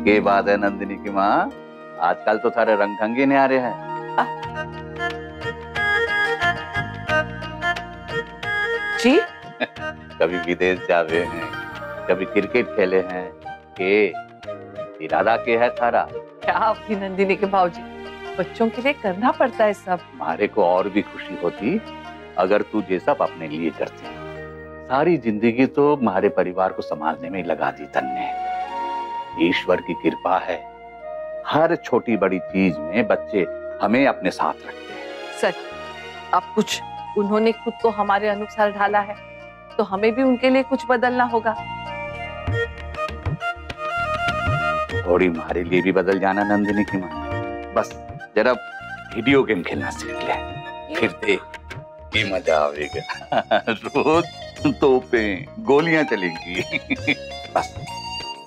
के बात है नंदिनी की माँ, आजकल तो थारे रंग ढंग ही नहीं आ रहे हैं। जी कभी विदेश जावे हैं, कभी क्रिकेट खेले हैं, के इरादा के है थारा? क्या आपकी नंदिनी के भाऊजी, बच्चों के लिए करना पड़ता है सब। हमारे को और भी खुशी होती अगर तू ये सब अपने लिए करती। सारी जिंदगी तो हमारे परिवार को संभालने में ही लगा दी तन्ने। ईश्वर की कृपा है, हर छोटी बड़ी चीज में बच्चे हमें अपने साथ रखते हैं। सच, अब कुछ उन्होंने खुद को हमारे अनुसार ढाला है, तो हमें भी उनके लिए कुछ बदलना होगा। थोड़ी हमारे लिए भी बदल जाना नंदिनी की माँ। बस जरा वीडियो गेम खेलना सीख ले, फिर देख ये मजा आएगा। रोज तोपें गोलियां चलेंगी। बस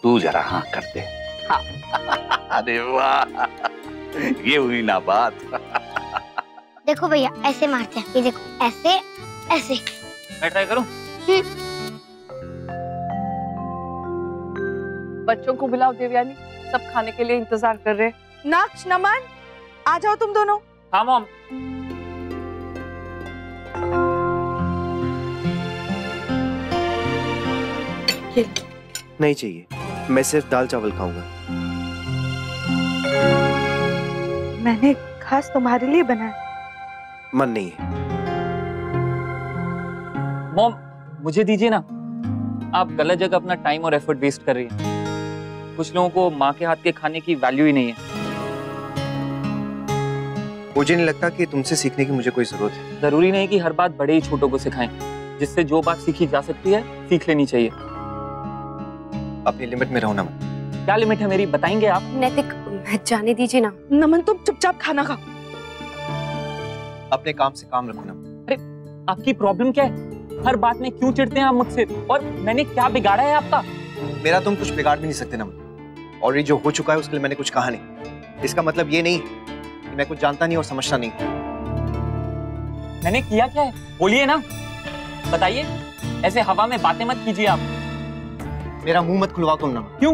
तू जरा हाँ कर दे। हाँ। अरे वाह, ये हुई ना बात। देखो भैया ऐसे मारते हैं, ये देखो ऐसे ऐसे। मैं ट्राई करूं? बच्चों को बुलाओ देवयानी, सब खाने के लिए इंतजार कर रहे हैं। नाक्ष, नमन, आ जाओ तुम दोनों। हाँ मॉम। नहीं चाहिए, मैं सिर्फ दाल चावल खाऊंगा। मैंने खास तुम्हारे लिए बनाया। मन नहीं है। मॉम मुझे दीजिए ना, आप गलत जगह अपना टाइम और एफर्ट वेस्ट कर रही हैं। कुछ लोगों को माँ के हाथ के खाने की वैल्यू ही नहीं है। मुझे नहीं लगता कि तुमसे सीखने की मुझे कोई जरूरत है। जरूरी नहीं कि हर बात बड़े ही छोटों को सिखाएं। जिससे जो बात सीखी जा सकती है सीख लेनी चाहिए। अपनी लिमिट में रहो ना। क्या लिमिट है मेरी, बताएंगे आप? नैतिक जाने दीजिए ना। नमन तुम चुपचाप खाना खाओ। अपने काम से काम रखो ना। अरे आपकी प्रॉब्लम क्या है? हर बात में क्यों चिढ़ते हैं आप मुझसे? और मैंने क्या बिगाड़ा है आपका? मेरा तुम कुछ बिगाड़ भी नहीं सकते ना। और ये जो हो चुका है उसके लिए मैंने कुछ कहा नहीं। इसका मतलब ये नहीं कि मैं कुछ जानता नहीं और समझता नहीं। मैंने किया क्या है बोलिए ना, बताइए। ऐसे हवा में बातें मत कीजिए आप। मेरा मुंह मत खुलवाओ तुम ना। क्यों,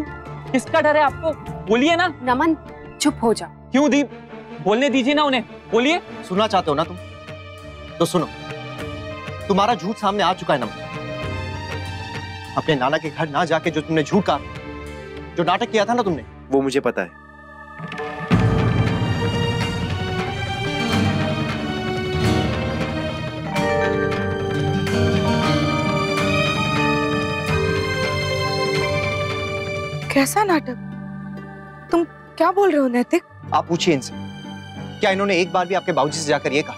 किसका डर है आपको? बोलिए ना। नमन चुप हो जाओ। क्यों दीप, बोलने दीजिए ना उन्हें, बोलिए। सुनना चाहते हो ना तुम, तो सुनो। तुम्हारा झूठ सामने आ चुका है ना। अपने नाना के घर ना जाके जो तुमने झूठ कहा, जो नाटक किया था ना तुमने, वो मुझे पता है। कैसा नाटक? तुम क्या बोल रहे हो नैतिक? आप पूछिए इनसे, क्या इन्होंने एक बार भी आपके बाबूजी से जाकर ये कहा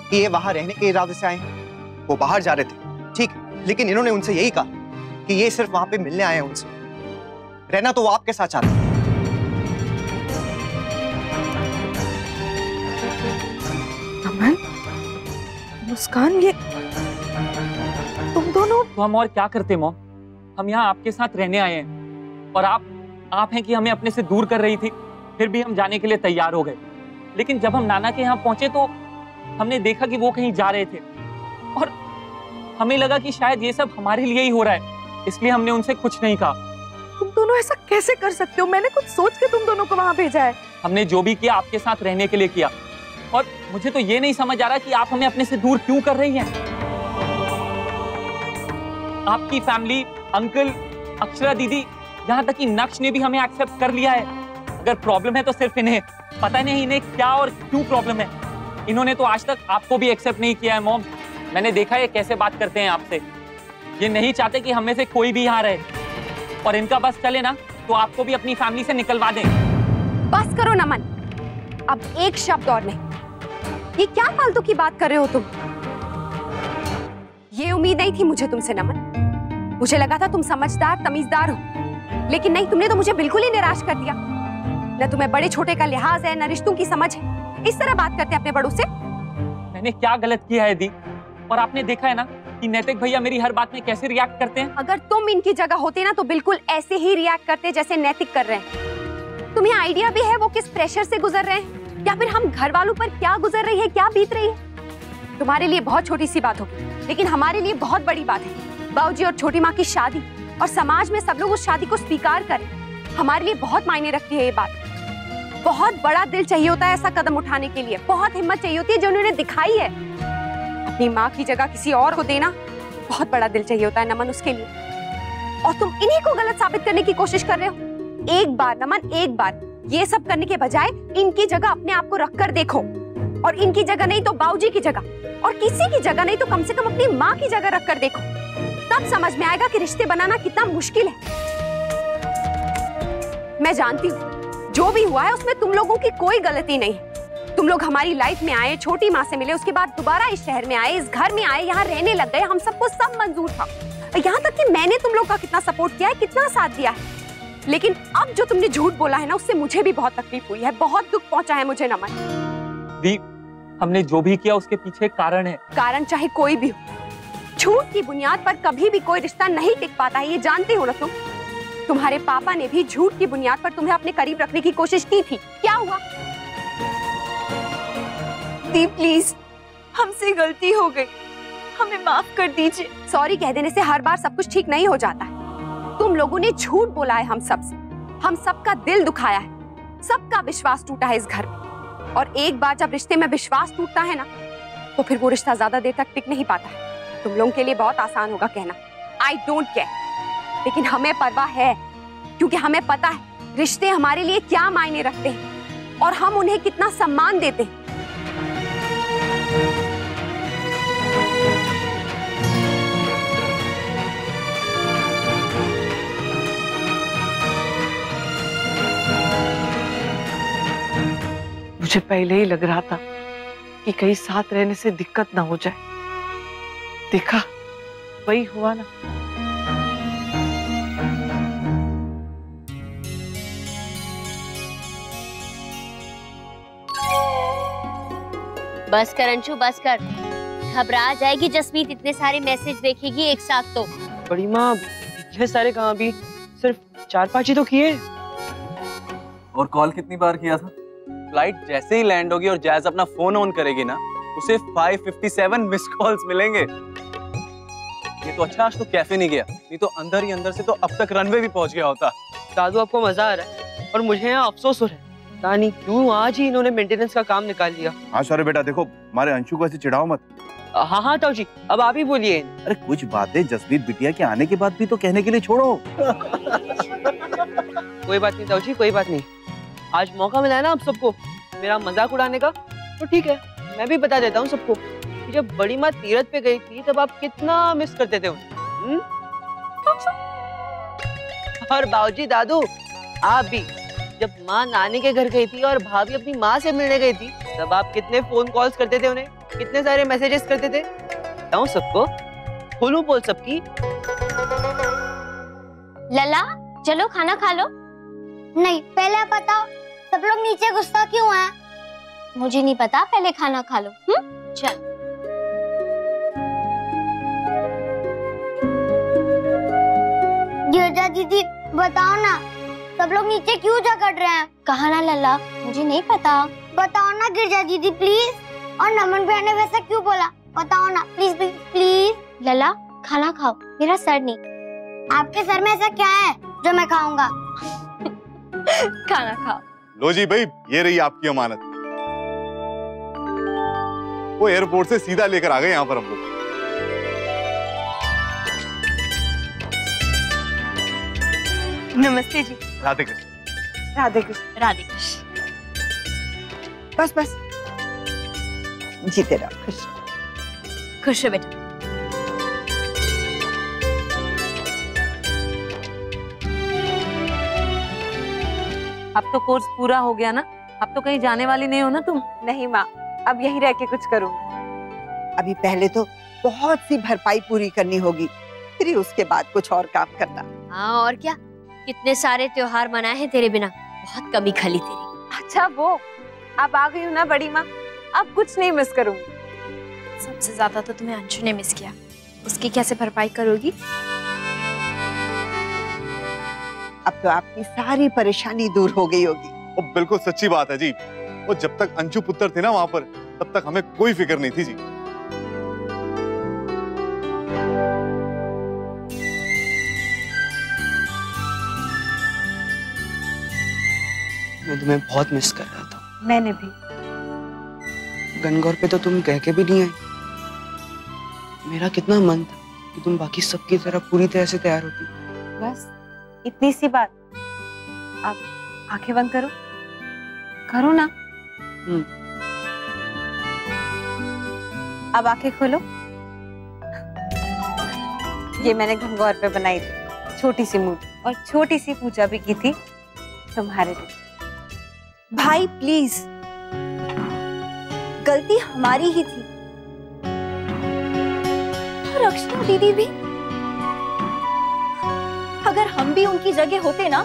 कि ये वहां रहने के इरादे से आए हैं? वो बाहर जा रहे थे, ठीक, लेकिन इन्होंने उनसे यही कहा कि ये सिर्फ वहां पे मिलने आए हैं उनसे। रहना तो वो आपके साथ चाहते हैं। अमन, मुस्कान, ये तुम दोनों। तो हम और क्या करते मॉम? हम यहाँ आपके साथ रहने आए हैं और आप हैं कि हमें अपने से दूर कर रही थी। फिर भी हम जाने के लिए तैयार हो गए। लेकिन जब हम नाना के यहाँ पहुंचे तो हमने देखा कि वो कहीं जा रहे थे और हमें लगा कि शायद ये सब हमारे लिए ही हो रहा है, इसलिए हमने उनसे कुछ नहीं कहा। तुम दोनों ऐसा कैसे कर सकते हो? मैंने कुछ सोच के तुम दोनों को वहां भेजा है। हमने जो भी किया आपके साथ रहने के लिए किया और मुझे तो ये नहीं समझ आ रहा कि आप हमें अपने से दूर क्यों कर रही हैं। आपकी फैमिली, अंकल, अक्षरा दीदी, यहाँ तक कि नक्श ने भी हमें एक्सेप्ट कर लिया है। अगर प्रॉब्लम है तो सिर्फ इन्हें, पता नहीं इन्हें क्या और क्यों प्रॉब्लम है। इन्होंने तो आज तक आपको भी एक्सेप्ट नहीं किया है मॉम। मैंने देखा है कैसे बात करते हैं आपसे। ये नहीं चाहते कि हम में से कोई भी यहाँ रहे और इनका बस चले ना तो आपको भी अपनी फैमिली से निकलवा दें। बस करो नमन, अब एक शब्द और नहीं। ये क्या फालतू की बात कर रहे हो तुम? ये उम्मीद नहीं थी मुझे तुमसे नमन। मुझे लगा था तुम समझदार तमीजदार हो, लेकिन नहीं, तुमने तो मुझे बिल्कुल ही निराश कर दिया। न तुम्हें बड़े छोटे का लिहाज है, न रिश्तों की समझ है। इस तरह बात करते हैं अपने बड़ों से। मैंने क्या गलत किया है दी? और आपने देखा है ना कि नैतिक भैया मेरी हर बात में कैसे रिएक्ट करते हैं। अगर तुम इनकी जगह होते ना तो बिल्कुल ऐसे ही रिएक्ट करते जैसे नैतिक कर रहे हैं। तुम्हें आइडिया भी है वो किस प्रेशर से गुजर रहे हैं, या फिर हम घर वालों पर क्या गुजर रही है, क्या बीत रही है। तुम्हारे लिए बहुत छोटी सी बात होगी, लेकिन हमारे लिए बहुत बड़ी बात है। बाबूजी और छोटी माँ की शादी, और समाज में सब लोग उस शादी को स्वीकार करें। हमारे लिए बहुत मायने रखती है ये बात। बहुत बड़ा दिल चाहिए होता है ऐसा कदम उठाने के लिए, बहुत हिम्मत चाहिए होती है जो उन्होंने दिखाई है। अपनी माँ की जगह किसी और को देना बहुत बड़ा दिल चाहिए होता है नमन उसके लिए। और तुम इन्हीं को गलत साबित करने की कोशिश कर रहे हो। एक बार नमन, एक बार ये सब करने के बजाय इनकी जगह अपने आप को रख कर देखो। और इनकी जगह नहीं तो बाबूजी की जगह, और किसी की जगह नहीं तो कम से कम अपनी माँ की जगह रख कर देखो। तब समझ में आएगा कि रिश्ते बनाना कितना मुश्किल है। मैं जानती हूँ जो भी हुआ है उसमें तुम लोगों की कोई गलती नहीं है। तुम लोग हमारी लाइफ में आए, छोटी माँ से मिले, उसके बाद दोबारा इस शहर में आए, इस घर में आए, यहाँ रहने लग गए। हम सबको सब मंजूर था, यहाँ तक कि मैंने तुम लोग का कितना सपोर्ट किया है, कितना साथ दिया है। लेकिन अब जो तुमने झूठ बोला है ना, उससे मुझे भी बहुत तकलीफ हुई है, बहुत दुख पहुंचा है मुझे नमन। दी, हमने जो भी किया उसके पीछे कारण है। कारण चाहे कोई भी हो, झूठ की बुनियाद पर कभी भी कोई रिश्ता नहीं टिक पाता है, ये जानते हो ना तुम। तुम्हारे पापा ने भी झूठ की बुनियाद पर तुम्हें अपने करीब रखने की कोशिश की थी, क्या हुआ? दी प्लीज, हमसे गलती हो गई, हमें माफ कर दीजिए। सॉरी कह देने से हर बार सब कुछ ठीक नहीं हो जाता है। तुम लोगों ने झूठ बोला है हम सबसे, हम सबका दिल दुखाया है, सबका विश्वास टूटा है इस घर में। और एक बार जब रिश्ते में विश्वास टूटता है ना, तो फिर वो रिश्ता ज्यादा देर तक टिक नहीं पाता है। तुम लोगों के लिए बहुत आसान होगा कहना आई डोंट केयर, लेकिन हमें परवाह है, क्योंकि हमें पता है रिश्ते हमारे लिए क्या मायने रखते हैं और हम उन्हें कितना सम्मान देते हैं। मुझे पहले ही लग रहा था कि कहीं साथ रहने से दिक्कत ना हो जाए। देखा, वही हुआ ना। बस कर अंशु, बस कर। घबरा जाएगी जसमीत, इतने सारे मैसेज देखेगी एक साथ तो। बड़ी माँ, इतने सारे कहाँ भी, सिर्फ 4-5 ही तो किए। और कॉल कितनी बार किया था? फ्लाइट जैसे ही लैंड होगी और जैज अपना फोन ऑन करेगी ना, उसे 557 मिस कॉल्स मिलेंगे। ये तो अच्छा आज तो कैफे नहीं गया, नहीं तो अंदर ही अंदर से तो अब तक रनवे भी पहुंच गया होता। दादू आपको मजा आ रहा है और मुझे यहाँ अफसोस हो रहा है, पता नहीं क्यों आज ही इन्होंने मेंटेनेंस का काम निकाल लिया। हाँ सॉरी बेटा, देखो हमारे अंशु को ऐसे चिढ़ाओ मत। हाँ हाँ ताऊ जी, अब आप ही बोलिए। अरे कुछ बातें जसमीत बिटिया के आने के बाद भी तो कहने के लिए छोड़ो। कोई बात नहीं ताऊ जी, कोई बात नहीं। आज मौका मिला है ना आप सबको मेरा मजाक उड़ाने का, तो ठीक है, मैं भी बता देता हूँ सबको कि जब बड़ी माँ तीरथ पे गई थी तब आप कितना मिस करते थे उन्हें। और बाबूजी दादू आप भी, जब माँ नानी के घर गई थी और भाभी अपनी माँ से मिलने गई थी, तब आप कितने फोन कॉल्स करते थे उन्हें, कितने सारे मैसेजेस करते थे। बताऊँ सबको, खोलूं पोल सबकी। लला चलो खाना खा लो। नहीं, पहले आप बताओ सब लोग नीचे गुस्सा क्यों हैं? मुझे नहीं पता, पहले खाना खा लो। चल। गिरजा दीदी बताओ ना, सब लोग नीचे क्यों झगड़ रहे हैं? कहा ना लला, मुझे नहीं पता। बताओ ना गिरजा दीदी प्लीज। और नमन भैया ने वैसा क्यों बोला? बताओ ना प्लीज प्लीज प्लीज। लला खाना खाओ, मेरा सर नहीं। आपके सर में ऐसा क्या है जो मैं खाऊंगा? खाना खाओ। लो जी भाई, ये रही आपकी अमानत। वो एयरपोर्ट से सीधा लेकर आ गए यहाँ पर हम लोग। नमस्ते जी। राधे कृष्ण। राधे कृष्ण। राधे कृष्ण। बस बस, जीते रहो, खुश खुश हो बेटा। अब तो कोर्स पूरा हो गया ना, अब तो कहीं जाने वाली नहीं हो ना तुम? नहीं माँ, अब यहीं रह के कुछ करूँगी। अभी पहले तो बहुत सी भरपाई पूरी करनी होगी, फिर उसके बाद कुछ और काम करना। हाँ और क्या, कितने सारे त्योहार मनाए हैं तेरे बिना, बहुत कमी खली तेरी। अच्छा वो, अब आ गई हूँ ना बड़ी माँ, अब कुछ नहीं मिस करूँगी। सबसे ज्यादा तो तुम्हें अंशु ने मिस किया, उसकी कैसे भरपाई करोगी? अब तो आपकी सारी परेशानी दूर हो गई होगी। वो बिल्कुल सच्ची बात है जी। वो जब तक अंशु पुत्र थे ना वहाँ पर, तब तक हमें कोई फिक्र नहीं थी जी। मैं तुम्हें बहुत मिस कर रहा था। मैंने भी। गनगौर पे तो तुम कह के भी नहीं आई। मेरा कितना मन था कि तुम बाकी सबकी तरह पूरी तरह से तैयार होती। बस इतनी सी बात। अब आंखें बंद करो, करो ना। अब आंखें खोलो। ये मैंने गंगौर पे बनाई थी छोटी सी मूर्ति, और छोटी सी पूजा भी की थी तुम्हारे लिए। भाई प्लीज, गलती हमारी ही थी। और अक्षरा दीदी भी, अगर हम भी उनकी जगह होते ना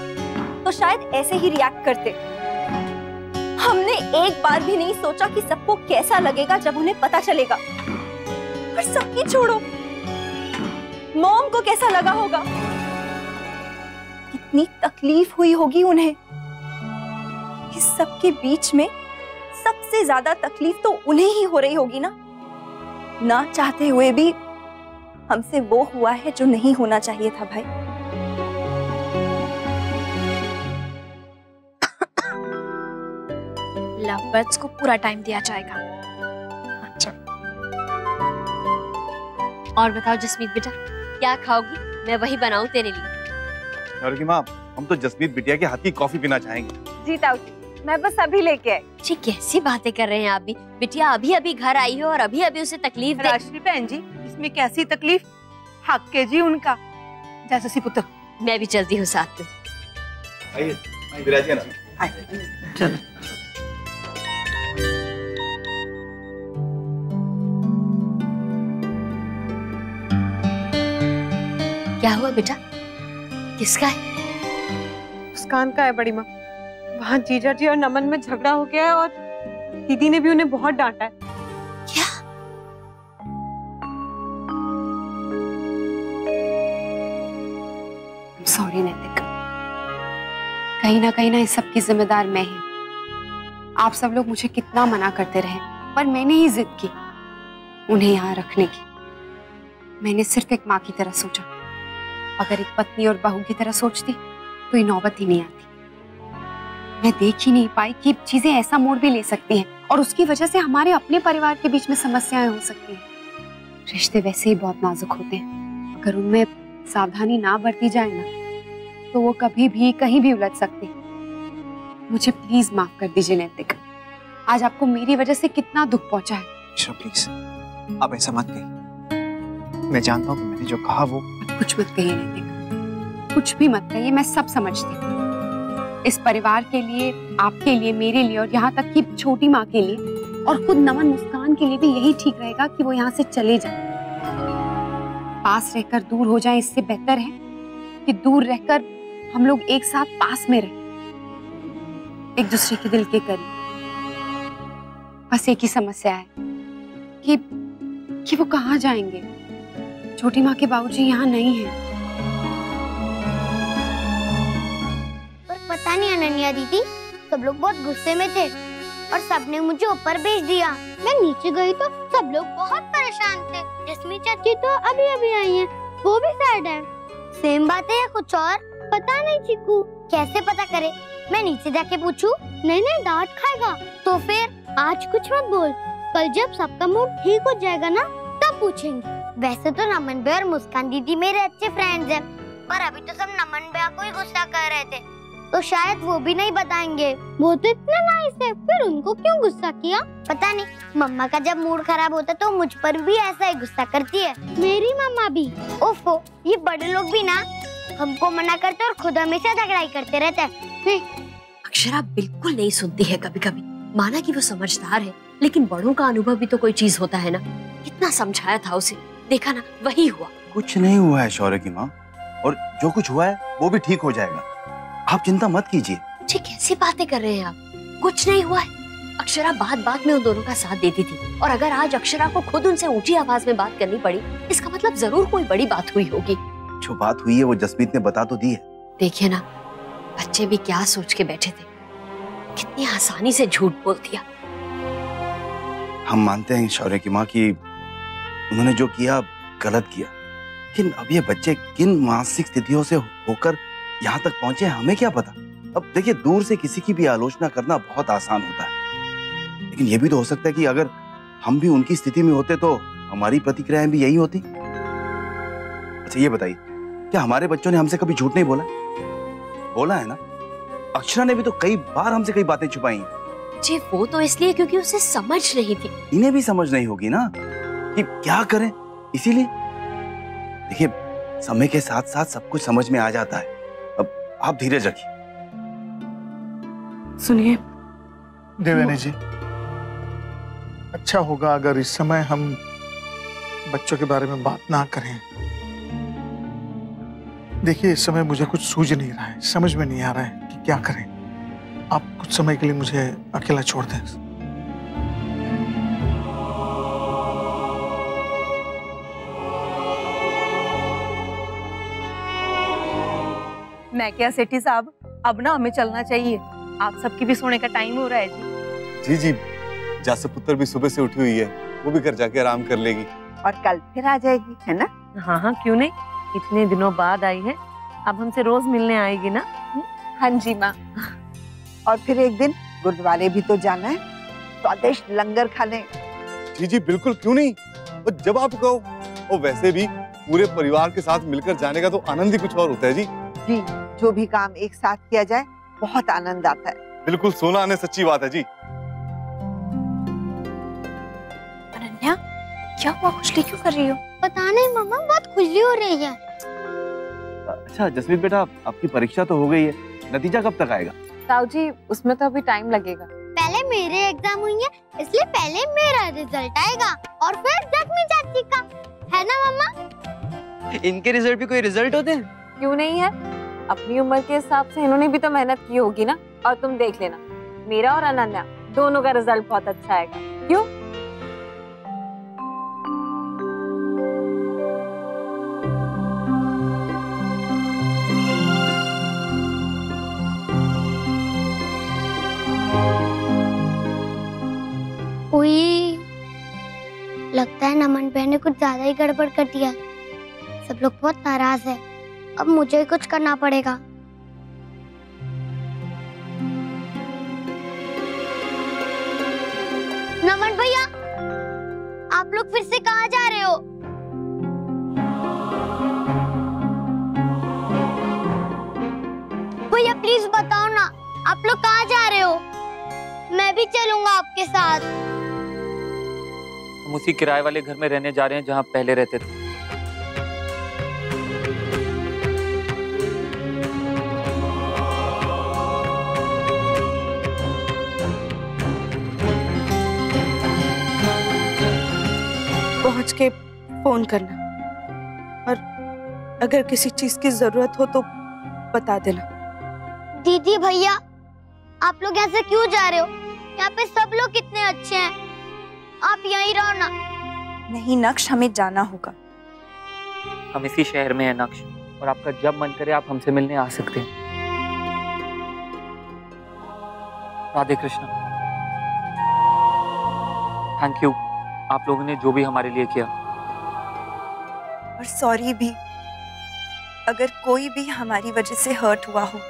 तो शायद ऐसे ही रिएक्ट करते। हमने एक बार भी नहीं सोचा कि सबको कैसा लगेगा जब उन्हें पता चलेगा। और सबकी छोड़ो, मॉम को कैसा लगा होगा, कितनी तकलीफ हुई होगी उन्हें। इस सब के बीच में सबसे ज्यादा तकलीफ तो उन्हें ही हो रही होगी ना चाहते हुए भी। हमसे वो हुआ है जो नहीं होना चाहिए था भाई। लव बर्ड्स को पूरा टाइम दिया जाएगा। अच्छा, और बताओ जसमीत बेटा, क्या खाओगी? मैं वही बनाऊं तेरे लिए। शौर्य की माँ, हम तो जसमीत बिटिया के हाथ की कॉफी पीना चाहेंगे। जी ताऊ जी, मैं बस अभी लेके आई। जी कैसी बातें कर रहे हैं आप भी? बिटिया अभी अभी घर आई हो और अभी अभी उसे तकलीफ दे। राशि बहन जी, इसमें कैसी तकलीफ? हक के जी उनका, जैसे सी पुत्र। मैं भी चलती हूँ साथ में। आइए, विराजिए ना। चलो। क्या हुआ बेटा? किसका है? मुस्कान का है बड़ी माँ। वहाँ जीजा जी और नमन में झगड़ा हो गया है और दीदी ने भी उन्हें बहुत डांटा है। क्या? सॉरी नैतिक, कहीं ना इस सब की जिम्मेदार मैं ही। आप सब लोग मुझे कितना मना करते रहे, पर मैंने ही जिद की उन्हें यहाँ रखने की। मैंने सिर्फ एक माँ की तरह सोचा। अगर एक पत्नी और बहू की तरह सोचती तो ये नौबत ही नहीं आती। मैं देख ही नहीं पाई कि चीजें ऐसा मोड़ भी ले सकती हैं और उसकी वजह से हमारे अपने परिवार के बीच में समस्याएं हो सकती हैं। रिश्ते वैसे ही बहुत नाजुक होते हैं, अगर उनमें सावधानी ना बरती जाए ना तो वो कभी भी कहीं भी उलझ सकते हैं। मुझे प्लीज माफ कर दीजिए नैतिक, आज आपको मेरी वजह से कितना दुख पहुंचा है। प्लीज आप ऐसा मत कहिए। मैं जानता हूँ कि मैंने जो कहा वो। कुछ मत कहिए नैतिक, कुछ भी मत कहिए, मैं सब समझती हूँ। इस परिवार के लिए, आपके लिए, मेरे लिए और यहाँ तक कि छोटी माँ के लिए और खुद नमन मुस्कान के लिए भी यही ठीक रहेगा कि वो यहाँ से चले जाए। पास रहकर दूर हो जाए, इससे बेहतर है कि दूर रहकर हम लोग एक साथ पास में रहें, एक दूसरे के दिल के करीब। बस एक ही समस्या है कि वो कहाँ जाएंगे। छोटी माँ के बाबूजी यहाँ नहीं है। पर पता नहीं अनन्या दीदी, सब लोग बहुत गुस्से में थे और सबने मुझे ऊपर भेज दिया। मैं नीचे गई तो सब लोग बहुत परेशान थे। जसमीत चाची तो अभी अभी आई हैं, वो भी सैड है। सेम बात है या कुछ और? पता नहीं चीकू, कैसे पता करे? मैं नीचे जाके पूछूं? नहीं डांट खाएगा। तो फिर आज कुछ मत बोल, कल जब सबका मूड ठीक हो जाएगा ना तब पूछेंगे। वैसे तो नमन भैया और मुस्कान दीदी मेरे अच्छे फ्रेंड्स हैं, पर अभी तो सब नमन भैया को ही गुस्सा कर रहे थे, तो शायद वो भी नहीं बताएंगे। वो तो इतना नाइस है, फिर उनको क्यों गुस्सा किया? पता नहीं, मम्मा का जब मूड खराब होता तो मुझ पर भी ऐसा ही गुस्सा करती है। मेरी मम्मा भी। ओफो, ये बड़े लोग भी ना हमको मना करते और खुद हमेशा झगड़ा ही करते रहते हैं। अक्षरा बिल्कुल नहीं सुनती है कभी कभी। माना कि वो समझदार है, लेकिन बड़ों का अनुभव भी तो कोई चीज होता है ना। कितना समझाया था उसे, देखा ना वही हुआ। कुछ नहीं हुआ है शौर्य की माँ, और जो कुछ हुआ है वो भी ठीक हो जाएगा, आप चिंता मत कीजिए। ठीक कैसी बातें कर रहे हैं आप? कुछ नहीं हुआ है। अक्षरा बात बात में उन दोनों का साथ देती थी, और अगर आज अक्षरा को खुद उनसे ऊंची आवाज में बात करनी पड़ी, इसका मतलब जरूर कोई बड़ी बात हुई होगी। जो बात हुई है वो जसमीत ने बता तो दी है। देखिए ना, बच्चे भी क्या सोच के बैठे थे, कितनी आसानी से झूठ बोल दिया। हम मानते हैं शौर्य की माँ कि उन्होंने जो किया गलत किया, लेकिन अब ये बच्चे किन मानसिक स्थितियों से होकर यहाँ तक पहुंचे हमें क्या पता। अब देखिए, दूर से किसी की भी आलोचना करना बहुत आसान होता है, लेकिन यह भी तो हो सकता है कि अगर हम भी उनकी स्थिति में होते तो हमारी प्रतिक्रियाएं भी यही होती। अच्छा ये बताइए, क्या हमारे बच्चों ने हमसे कभी झूठ नहीं बोला? बोला है ना? अक्षरा ने भी तो कई बार हमसे कई बातें छुपाई हैं। जी वो तो इसलिए क्योंकि उसे समझ नहीं थी। इन्हें भी समझ नहीं होगी ना कि क्या करें, इसीलिए। देखिए, समय के साथ साथ सब कुछ समझ में आ जाता है। अब आप धीरज रखिए। सुनिए देवयानी जी, अच्छा होगा अगर इस समय हम बच्चों के बारे में बात ना करें। देखिए, इस समय मुझे कुछ सूझ नहीं रहा है, समझ में नहीं आ रहा है कि क्या करें। आप कुछ समय के लिए मुझे अकेला छोड़ दें। मैं क्या सेठी साहब, अब ना हमें चलना चाहिए। आप सबकी भी सोने का टाइम हो रहा है जी। जी जासु पुत्र भी सुबह से उठी हुई है, वो भी घर जाके आराम कर लेगी और कल फिर आ जाएगी, है ना? हाँ हाँ, क्यों नहीं, इतने दिनों बाद आई है, अब हमसे रोज मिलने आएगी ना। हाँ जी माँ। और फिर एक दिन गुरुद्वारे भी तो जाना है, स्वादिष्ट लंगर खाने। जी बिल्कुल, क्यों नहीं, और जब आप कहो। और वैसे भी पूरे परिवार के साथ मिलकर जाने का तो आनंद ही कुछ और होता है जी। जी, जो भी काम एक साथ किया जाए बहुत आनंद आता है। बिल्कुल, सोना ने सच्ची बात है जी। अनन्या, क्या हुआ, खुजली क्यों कर रही हो? पता नहीं मम्मा, बहुत खुजली हो रही है। अच्छा जसमीत बेटा, आपकी परीक्षा तो हो गई है, नतीजा कब तक आएगा? ताऊ जी, उसमें तो अभी टाइम लगेगा। पहले मेरे एग्जाम हुई है, इसलिए पहले मेरा रिजल्ट आएगा और फिर जख्मी चाची का, है ना मम्मा? इनके रिजल्ट भी कोई रिजल्ट होते हैं? क्यों नहीं है, अपनी उम्र के हिसाब से इन्होंने भी तो मेहनत की होगी ना। और तुम देख लेना, मेरा और अनन्या दोनों का रिजल्ट बहुत अच्छा आएगा। क्यों? लगता है नमन भैया ने कुछ ज्यादा ही गड़बड़ कर दिया। सब लोग बहुत नाराज है, अब मुझे ही कुछ करना पड़ेगा। नमन भैया, आप लोग फिर से कहाँ जा रहे हो? भैया प्लीज बताओ ना, आप लोग कहाँ जा रहे हो? मैं भी चलूंगा आपके साथ। हम उसी किराए वाले घर में रहने जा रहे हैं जहाँ पहले रहते थे। पहुंच के फोन करना, और अगर किसी चीज की जरूरत हो तो बता देना। दीदी भैया, आप लोग यहाँ से क्यों जा रहे हो? यहाँ पे सब लोग कितने अच्छे हैं, आप यहीं रहो ना। नहीं नक्श, हमें जाना होगा। हम इसी शहर में हैं नक्श, और आपका जब मन करे आप हमसे मिलने आ सकते हैं। राधे कृष्ण। थैंक यू, आप लोगों ने जो भी हमारे लिए किया। और सॉरी भी, अगर कोई भी हमारी वजह से हर्ट हुआ हो।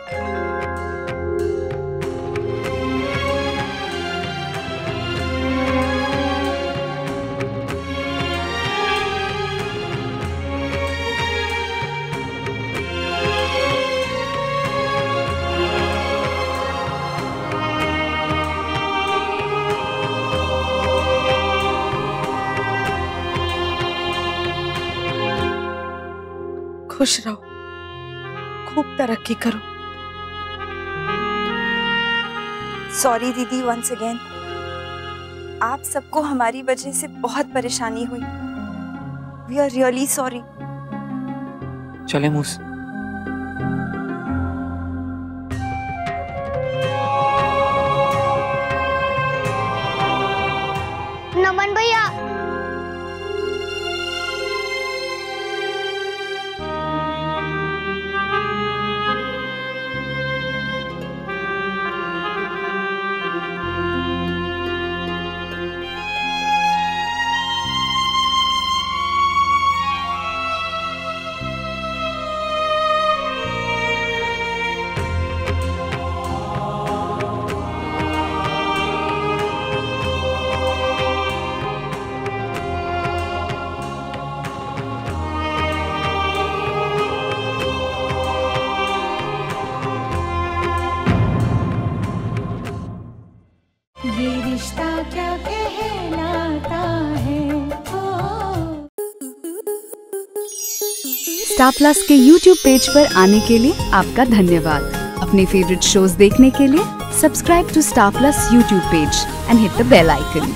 खुश रहो, खूब तरक्की करो। सॉरी दीदी, वंस अगेन। आप सबको हमारी वजह से बहुत परेशानी हुई। We are really sorry. चले मूस। नमन भैया, ये रिश्ता क्या कहलाता है। स्टार प्लस के YouTube पेज पर आने के लिए आपका धन्यवाद। अपने फेवरेट शोज देखने के लिए subscribe to Star Plus YouTube page and hit the bell icon.